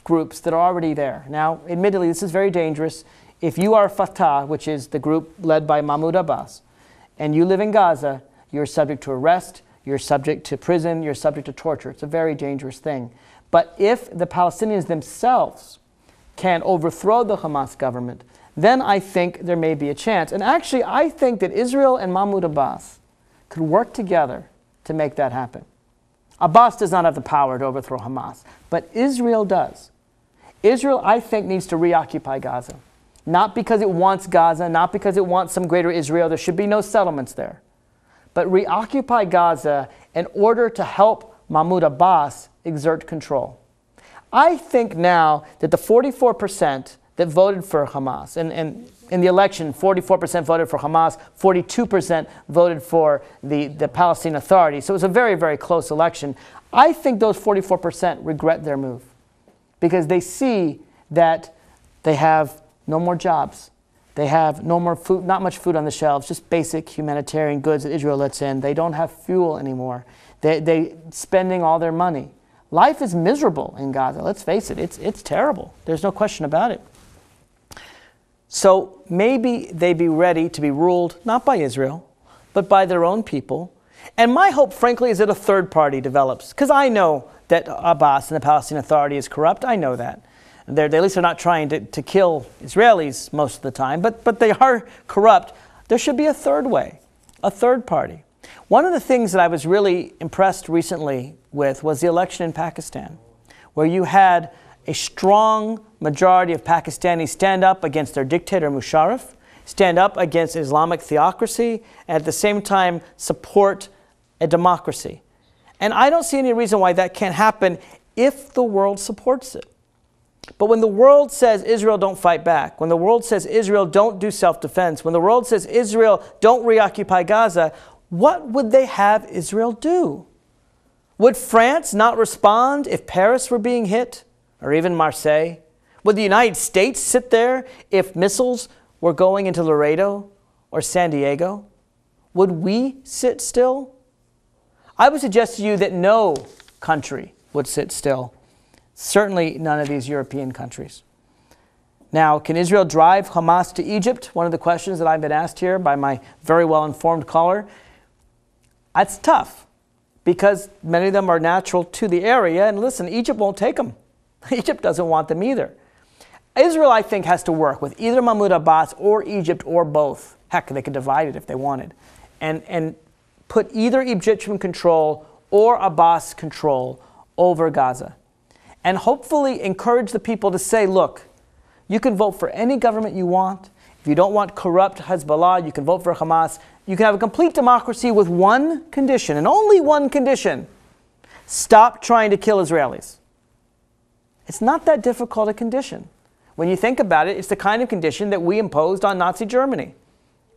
groups that are already there. Now, admittedly, this is very dangerous. If you are Fatah, which is the group led by Mahmoud Abbas, and you live in Gaza, you're subject to arrest, you're subject to prison, you're subject to torture. It's a very dangerous thing. But if the Palestinians themselves can overthrow the Hamas government, then I think there may be a chance. And actually, I think that Israel and Mahmoud Abbas could work together to make that happen. Abbas does not have the power to overthrow Hamas, but Israel does. Israel, I think, needs to reoccupy Gaza. Not because it wants Gaza, not because it wants some greater Israel. There should be no settlements there. But reoccupy Gaza in order to help Mahmoud Abbas exert control. I think now that the 44% that voted for Hamas, and in the election, 44% voted for Hamas, 42% voted for the Palestinian Authority. So it was a very, very close election. I think those 44% regret their move because they see that they have no more jobs. They have no more food, not much food on the shelves, just basic humanitarian goods that Israel lets in. They don't have fuel anymore. They spending all their money Life is miserable in Gaza. Let's face it, it's terrible. There's no question about it. So maybe they be ready to be ruled not by Israel, but by their own people. And my hope, frankly, is that a third party develops. Because I know that Abbas and the Palestinian Authority is corrupt. I know that. They at least are not trying to kill Israelis most of the time, but they are corrupt. There should be a third way, a third party. One of the things that I was really impressed recently with was the election in Pakistan, where you had a strong majority of Pakistanis stand up against their dictator Musharraf, stand up against Islamic theocracy, and at the same time support a democracy. And I don't see any reason why that can't happen if the world supports it. But when the world says, Israel, don't fight back, when the world says, Israel, don't do self-defense, when the world says, Israel, don't reoccupy Gaza, what would they have Israel do? Would France not respond if Paris were being hit, or even Marseille? Would the United States sit there if missiles were going into Laredo or San Diego? Would we sit still? I would suggest to you that no country would sit still. Certainly none of these European countries. Now, can Israel drive Hamas to Egypt? One of the questions that I've been asked here by my very well-informed caller. That's tough, because many of them are natural to the area, and listen, Egypt won't take them. Egypt doesn't want them either. Israel, I think, has to work with either Mahmoud Abbas or Egypt or both. Heck, they could divide it if they wanted. And put either Egyptian control or Abbas control over Gaza. And hopefully encourage the people to say, look, you can vote for any government you want. If you don't want corrupt Hezbollah, you can vote for Hamas. You can have a complete democracy with one condition, and only one condition. Stop trying to kill Israelis. It's not that difficult a condition. When you think about it, it's the kind of condition that we imposed on Nazi Germany.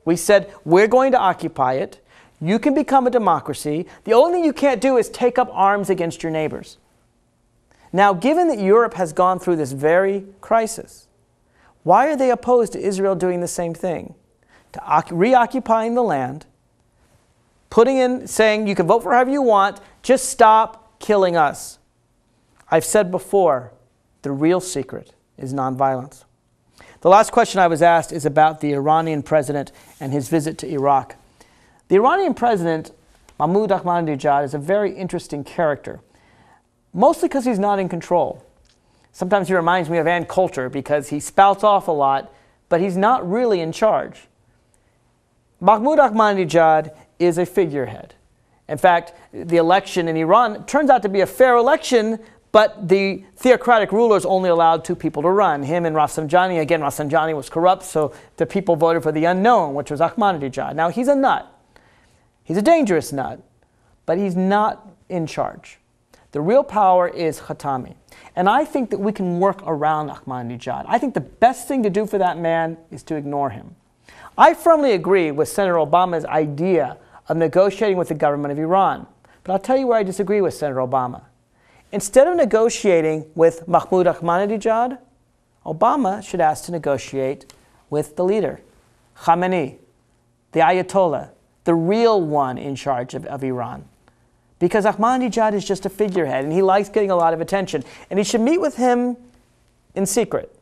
We said, we're going to occupy it. You can become a democracy. The only thing you can't do is take up arms against your neighbors. Now, given that Europe has gone through this very crisis, why are they opposed to Israel doing the same thing? To reoccupying the land, putting in, saying you can vote for however you want, just stop killing us. I've said before, the real secret is nonviolence. The last question I was asked is about the Iranian president and his visit to Iraq. The Iranian president, Mahmoud Ahmadinejad, is a very interesting character, mostly because he's not in control. Sometimes he reminds me of Ann Coulter because he spouts off a lot, but he's not really in charge. Mahmoud Ahmadinejad is a figurehead. In fact, the election in Iran turns out to be a fair election, but the theocratic rulers only allowed two people to run, him and Rafsanjani. Again, Rafsanjani was corrupt, so the people voted for the unknown, which was Ahmadinejad. Now, he's a nut. He's a dangerous nut, but he's not in charge. The real power is Khatami. And I think that we can work around Ahmadinejad. I think the best thing to do for that man is to ignore him. I firmly agree with Senator Obama's idea of negotiating with the government of Iran. But I'll tell you where I disagree with Senator Obama. Instead of negotiating with Mahmoud Ahmadinejad, Obama should ask to negotiate with the leader, Khamenei, the Ayatollah, the real one in charge of Iran. Because Ahmadinejad is just a figurehead, and he likes getting a lot of attention. And he should meet with him in secret.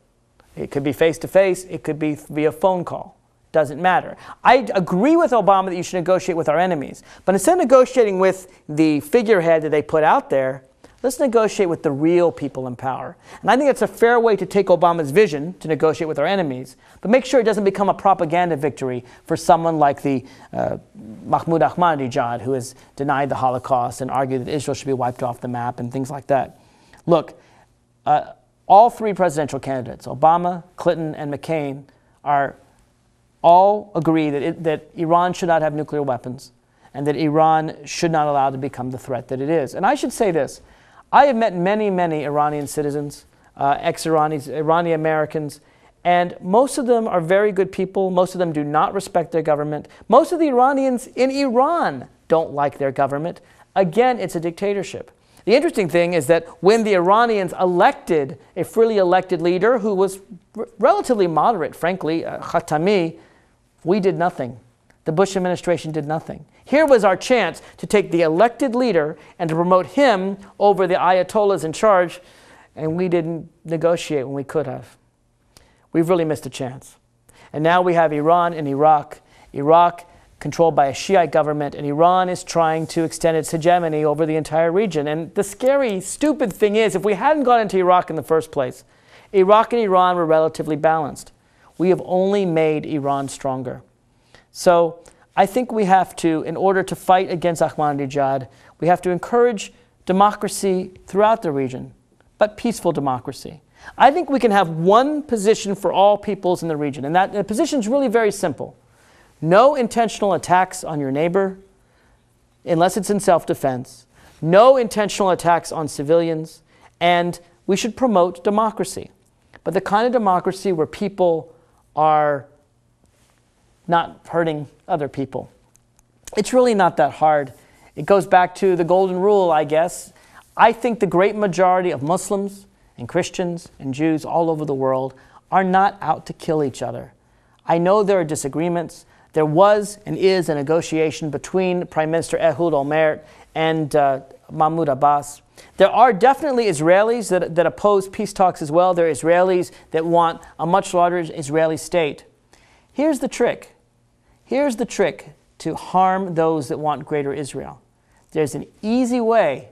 It could be face-to-face. It could be via phone call. Doesn't matter. I agree with Obama that you should negotiate with our enemies. But instead of negotiating with the figurehead that they put out there, let's negotiate with the real people in power. And I think it's a fair way to take Obama's vision to negotiate with our enemies, but make sure it doesn't become a propaganda victory for someone like the Mahmoud Ahmadinejad, who has denied the Holocaust and argued that Israel should be wiped off the map and things like that. Look, all three presidential candidates, Obama, Clinton, and McCain, all agree that Iran should not have nuclear weapons and that Iran should not allow to become the threat that it is. And I should say this. I have met many, many Iranian citizens, ex-Iranis, Iranian Americans, and most of them are very good people. Most of them do not respect their government. Most of the Iranians in Iran don't like their government. Again, it's a dictatorship. The interesting thing is that when the Iranians elected a freely elected leader who was relatively moderate, frankly, Khatami, we did nothing. The Bush administration did nothing. Here was our chance to take the elected leader and to promote him over the Ayatollahs in charge, and we didn't negotiate when we could have. We've really missed a chance. And now we have Iran and Iraq. Iraq controlled by a Shiite government, and Iran is trying to extend its hegemony over the entire region. And the scary, stupid thing is, if we hadn't gone into Iraq in the first place, Iraq and Iran were relatively balanced. We have only made Iran stronger. So I think we have to, in order to fight against Ahmadinejad, we have to encourage democracy throughout the region, but peaceful democracy. I think we can have one position for all peoples in the region, and that position is really very simple. No intentional attacks on your neighbor, unless it's in self-defense. No intentional attacks on civilians, and we should promote democracy. But the kind of democracy where people are not hurting other people. It's really not that hard. It goes back to the golden rule, I guess. I think the great majority of Muslims and Christians and Jews all over the world are not out to kill each other. I know there are disagreements. There was and is a negotiation between Prime Minister Ehud Olmert and Mahmoud Abbas. There are definitely Israelis that oppose peace talks as well. There are Israelis that want a much larger Israeli state. Here's the trick. Here's the trick to harm those that want greater Israel. There's an easy way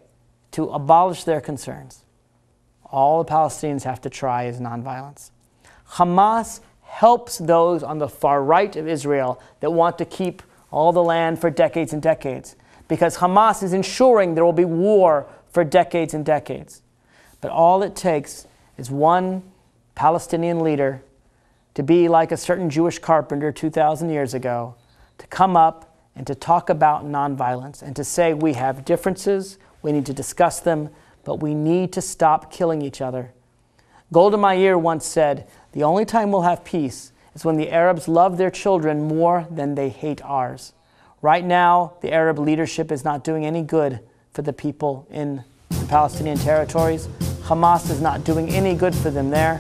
to abolish their concerns. All the Palestinians have to try is nonviolence. Hamas helps those on the far right of Israel that want to keep all the land for decades and decades, because Hamas is ensuring there will be war for decades and decades. But all it takes is one Palestinian leader to be like a certain Jewish carpenter 2,000 years ago, to come up and to talk about nonviolence and to say we have differences, we need to discuss them, but we need to stop killing each other. Golda Meir once said, the only time we'll have peace is when the Arabs love their children more than they hate ours. Right now, the Arab leadership is not doing any good for the people in the Palestinian territories. Hamas is not doing any good for them there.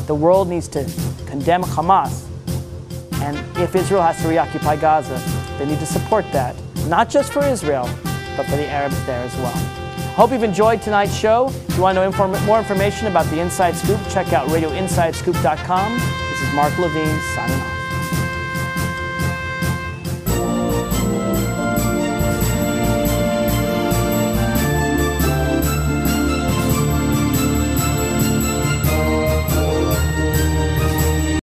The world needs to condemn Hamas. And if Israel has to reoccupy Gaza, they need to support that, not just for Israel, but for the Arabs there as well. Hope you've enjoyed tonight's show. If you want to know more information about the Inside Scoop, check out radioinsidescoop.com. This is Mark Levine signing off.